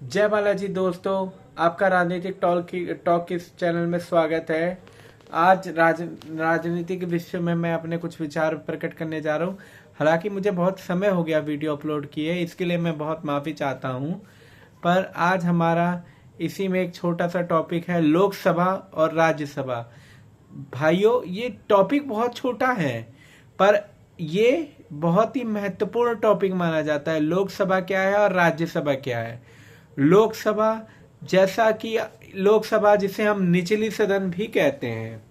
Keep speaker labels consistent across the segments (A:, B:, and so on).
A: जय बालाजी दोस्तों, आपका राजनीतिक टॉक इस चैनल में स्वागत है। आज राजनीति के विषय में मैं अपने कुछ विचार प्रकट करने जा रहा हूँ। हालांकि मुझे बहुत समय हो गया वीडियो अपलोड किए, इसके लिए मैं बहुत माफ़ी चाहता हूँ। पर आज हमारा इसी में एक छोटा सा टॉपिक है, लोकसभा और राज्यसभा। भाइयों, ये टॉपिक बहुत छोटा है पर ये बहुत ही महत्वपूर्ण टॉपिक माना जाता है। लोकसभा क्या है और राज्यसभा क्या है। लोकसभा, जैसा कि लोकसभा जिसे हम निचली सदन भी कहते हैं,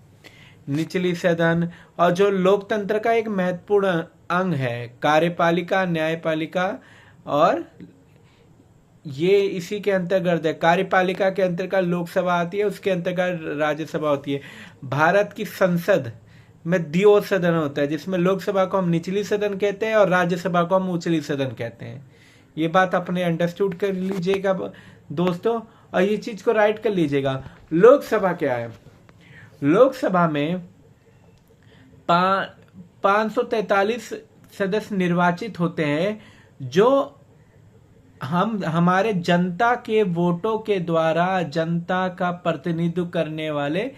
A: निचली सदन, और जो लोकतंत्र का एक महत्वपूर्ण अंग है, कार्यपालिका, न्यायपालिका, और ये इसी के अंतर्गत है। कार्यपालिका के अंतर्गत लोकसभा आती है, उसके अंतर्गत राज्यसभा होती है। भारत की संसद में दो सदन होता है, जिसमें लोकसभा को हम निचली सदन कहते हैं और राज्यसभा को हम ऊंचली सदन कहते हैं। ये बात अपने अंडरस्टूड कर लीजिएगा दोस्तों, और ये चीज को राइट कर लीजिएगा। लोकसभा क्या है? लोकसभा में 543 सदस्य निर्वाचित होते हैं, जो हमारे जनता के वोटों के द्वारा जनता का प्रतिनिधित्व करने वाले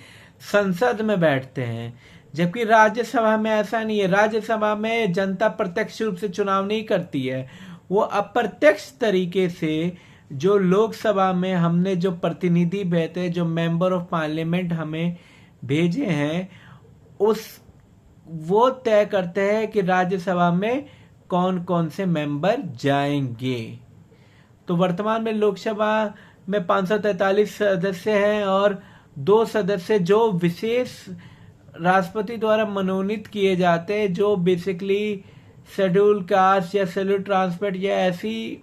A: संसद में बैठते हैं। जबकि राज्यसभा में ऐसा नहीं है। राज्यसभा में जनता प्रत्यक्ष रूप से चुनाव नहीं करती है, वो अप्रत्यक्ष तरीके से जो लोकसभा में हमने जो प्रतिनिधि भेजे, जो मेंबर ऑफ पार्लियामेंट हमें भेजे हैं, वो तय करते हैं कि राज्यसभा में कौन कौन से मेंबर जाएंगे। तो वर्तमान में लोकसभा में 543 सदस्य हैं और 2 सदस्य जो विशेष राष्ट्रपति द्वारा मनोनीत किए जाते हैं, जो बेसिकली शेड्यूल कास्ट या शेड्यूल ट्रांसपेट या ऐसी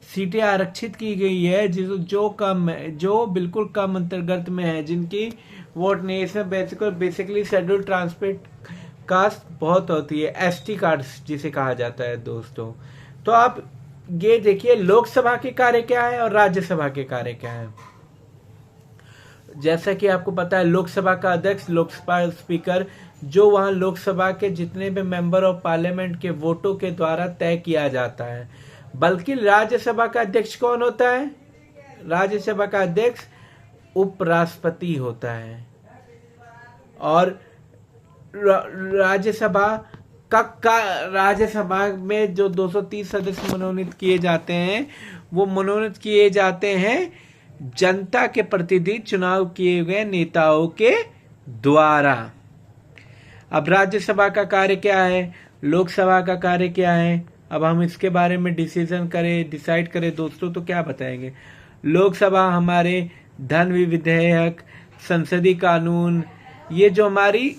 A: सीटें आरक्षित की गई है जो बिल्कुल कम अंतर्गत में है, जिनकी वोट नहीं। इसमें बेसिकली शेड्यूल ट्रांसपेट कास्ट बहुत होती है, एसटी कास्ट जिसे कहा जाता है दोस्तों। तो आप ये देखिए, लोकसभा के कार्य क्या है और राज्यसभा के कार्य क्या है। जैसा कि आपको पता है, लोकसभा का अध्यक्ष, लोकसभा स्पीकर, जो वहां लोकसभा के जितने भी मेंबर ऑफ पार्लियामेंट के वोटों के द्वारा तय किया जाता है। बल्कि राज्यसभा का अध्यक्ष कौन होता है? राज्यसभा का अध्यक्ष उपराष्ट्रपति होता है। और राज्यसभा में जो 230 सदस्य मनोनीत किए जाते हैं, वो मनोनीत किए जाते हैं जनता के प्रतिनिधि चुनाव किए गए नेताओं के द्वारा। अब राज्यसभा का कार्य क्या है, लोकसभा का कार्य क्या है, अब हम इसके बारे में डिसाइड करें दोस्तों, तो क्या बताएंगे। लोकसभा हमारे धन विधेयक, संसदीय कानून, ये जो हमारी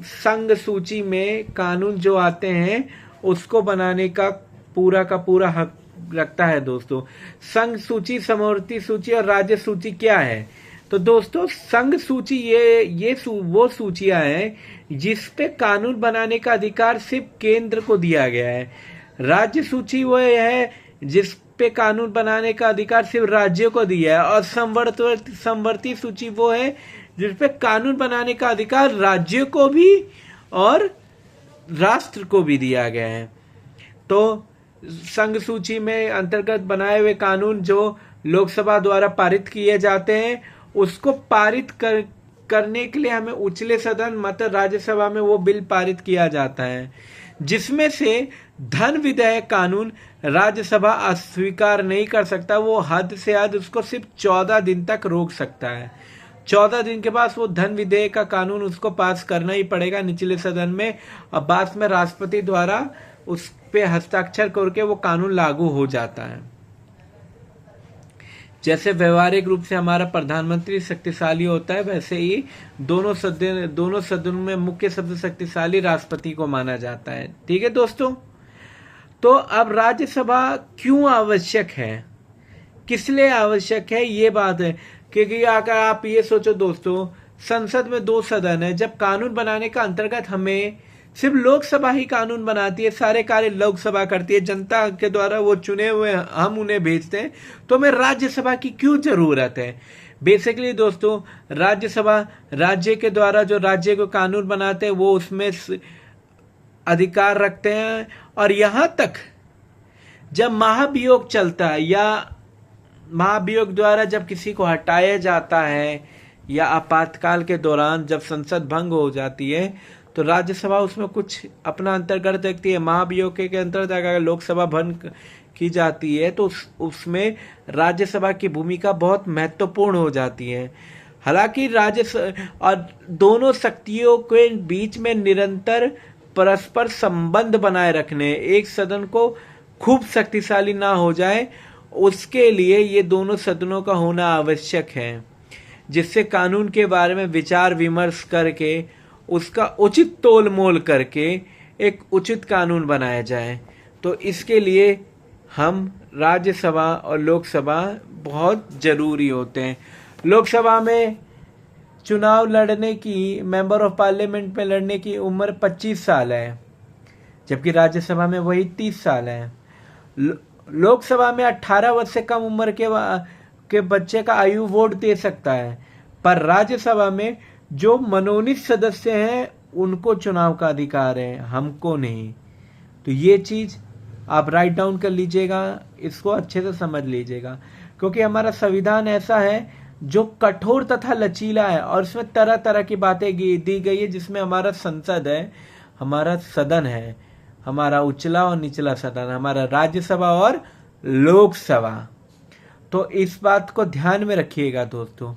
A: संघ सूची में कानून जो आते हैं, उसको बनाने का पूरा हक रखता है दोस्तों। संघ सूची, समवर्ती सूची और राज्य सूची क्या है? तो दोस्तों, संघ सूची वो सूचियां हैं जिस पे कानून बनाने का अधिकार सिर्फ केंद्र को दिया गया है। राज्य सूची वो है जिस पे कानून बनाने का अधिकार सिर्फ राज्यों को दिया है। और समवर्ती सूची वो है जिस पे कानून बनाने का अधिकार राज्यों को भी और राष्ट्र को भी दिया गया है। तो संघ सूची में अंतर्गत बनाए हुए कानून जो लोकसभा द्वारा पारित किए जाते हैं, उसको पारित करने के लिए हमें उचले सदन, मतलब राज्यसभा में वो बिल पारित किया जाता है, जिसमें से धन विधेयक कानून राज्यसभा अस्वीकार नहीं कर सकता। वो हद से हद उसको सिर्फ 14 दिन तक रोक सकता है। 14 दिन के बाद वो धन विधेयक का कानून उसको पास करना ही पड़ेगा निचले सदन में, और बाद में राष्ट्रपति द्वारा उस पे हस्ताक्षर करके वो कानून लागू हो जाता है। जैसे व्यवहारिक रूप से हमारा प्रधानमंत्री शक्तिशाली होता है, वैसे ही दोनों सदनों में मुख्य सबसे शक्तिशाली राष्ट्रपति को माना जाता है। ठीक है दोस्तों। तो अब राज्यसभा क्यों आवश्यक है, किस लिए आवश्यक है, ये बात है। क्योंकि अगर आप ये सोचो दोस्तों, संसद में 2 सदन है, जब कानून बनाने का अंतर्गत हमें सिर्फ लोकसभा ही कानून बनाती है, सारे कार्य लोकसभा करती है, जनता के द्वारा वो चुने हुए हम उन्हें भेजते हैं, तो हमें राज्यसभा की क्यों जरूरत है। बेसिकली दोस्तों, राज्यसभा राज्य के द्वारा जो राज्य को कानून बनाते हैं, वो उसमें अधिकार रखते हैं। और यहां तक जब महाभियोग चलता है या महाभियोग द्वारा जब किसी को हटाया जाता है या आपातकाल के दौरान जब संसद भंग हो जाती है तो राज्यसभा उसमें कुछ अपना अंतर्गत देखती है। महाभियोग के अंतर्गत अगर लोकसभा भंग की जाती है तो उसमें राज्यसभा की भूमिका बहुत महत्वपूर्ण हो जाती है। हालांकि और दोनों शक्तियों के बीच में निरंतर परस्पर संबंध बनाए रखने, एक सदन को खूब शक्तिशाली ना हो जाए, उसके लिए ये दोनों सदनों का होना आवश्यक है, जिससे कानून के बारे में विचार विमर्श करके उसका उचित तोल मोल करके एक उचित कानून बनाया जाए। तो इसके लिए हम राज्यसभा और लोकसभा बहुत ज़रूरी होते हैं। लोकसभा में चुनाव लड़ने की, मेंबर ऑफ पार्लियामेंट में लड़ने की उम्र 25 साल है, जबकि राज्यसभा में वही 30 साल है। लोकसभा में 18 वर्ष से कम उम्र के बच्चे का आयु वोट दे सकता है, पर राज्यसभा में जो मनोनीत सदस्य हैं उनको चुनाव का अधिकार है, हमको नहीं। तो ये चीज़ आप राइट डाउन कर लीजिएगा, इसको अच्छे से समझ लीजिएगा, क्योंकि हमारा संविधान ऐसा है जो कठोर तथा लचीला है और इसमें तरह तरह की बातें दी गई है, जिसमें हमारा संसद है, हमारा सदन है, हमारा उचला और निचला सदन, हमारा राज्यसभा और लोकसभा। तो इस बात को ध्यान में रखिएगा दोस्तों।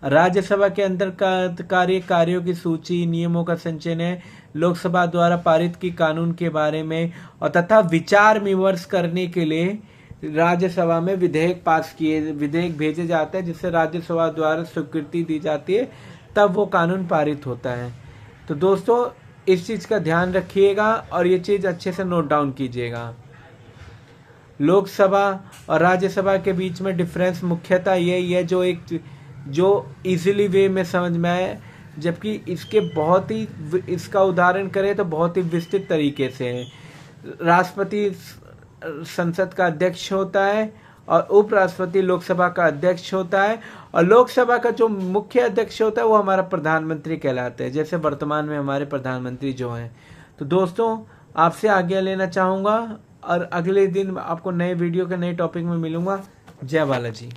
A: राज्यसभा के अंतर्गत कार्यों की सूची, नियमों का संचयन है, लोकसभा द्वारा पारित की कानून के बारे में और तथा विचार विमर्श करने के लिए राज्यसभा में विधेयक भेजे जाते हैं, जिससे राज्यसभा द्वारा स्वीकृति दी जाती है, तब वो कानून पारित होता है। तो दोस्तों इस चीज़ का ध्यान रखिएगा और ये चीज़ अच्छे से नोट डाउन कीजिएगा। लोकसभा और राज्यसभा के बीच में डिफरेंस मुख्यतः यही है जो इजीली वे में समझ में आए, जबकि इसका उदाहरण करें तो बहुत ही विस्तृत तरीके से है। राष्ट्रपति संसद का अध्यक्ष होता है और उपराष्ट्रपति लोकसभा का अध्यक्ष होता है, और लोकसभा का जो मुख्य अध्यक्ष होता है वो हमारा प्रधानमंत्री कहलाते हैं, जैसे वर्तमान में हमारे प्रधानमंत्री जो हैं। तो दोस्तों आपसे आज्ञा लेना चाहूँगा और अगले दिन आपको नए वीडियो के नए टॉपिक में मिलूँगा। जय बालाजी।